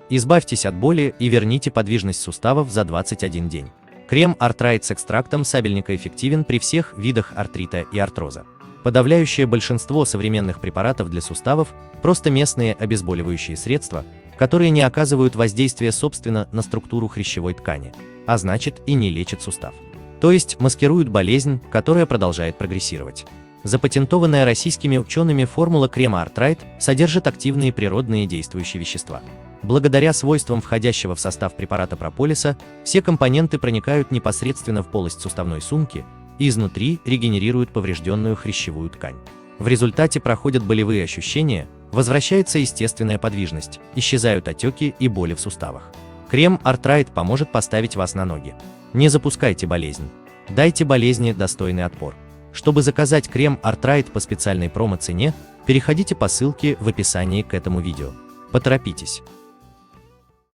Избавьтесь от боли и верните подвижность суставов за 21 день. Крем Arthright с экстрактом сабельника эффективен при всех видах артрита и артроза. Подавляющее большинство современных препаратов для суставов – просто местные обезболивающие средства, которые не оказывают воздействия собственно на структуру хрящевой ткани, а значит и не лечат сустав. То есть маскируют болезнь, которая продолжает прогрессировать. Запатентованная российскими учеными формула крема Arthright содержит активные природные действующие вещества. Благодаря свойствам входящего в состав препарата прополиса, все компоненты проникают непосредственно в полость суставной сумки и изнутри регенерируют поврежденную хрящевую ткань. В результате проходят болевые ощущения, возвращается естественная подвижность, исчезают отеки и боли в суставах. Крем Arthright поможет поставить вас на ноги. Не запускайте болезнь. Дайте болезни достойный отпор. Чтобы заказать крем Arthright по специальной промо-цене, переходите по ссылке в описании к этому видео. Поторопитесь.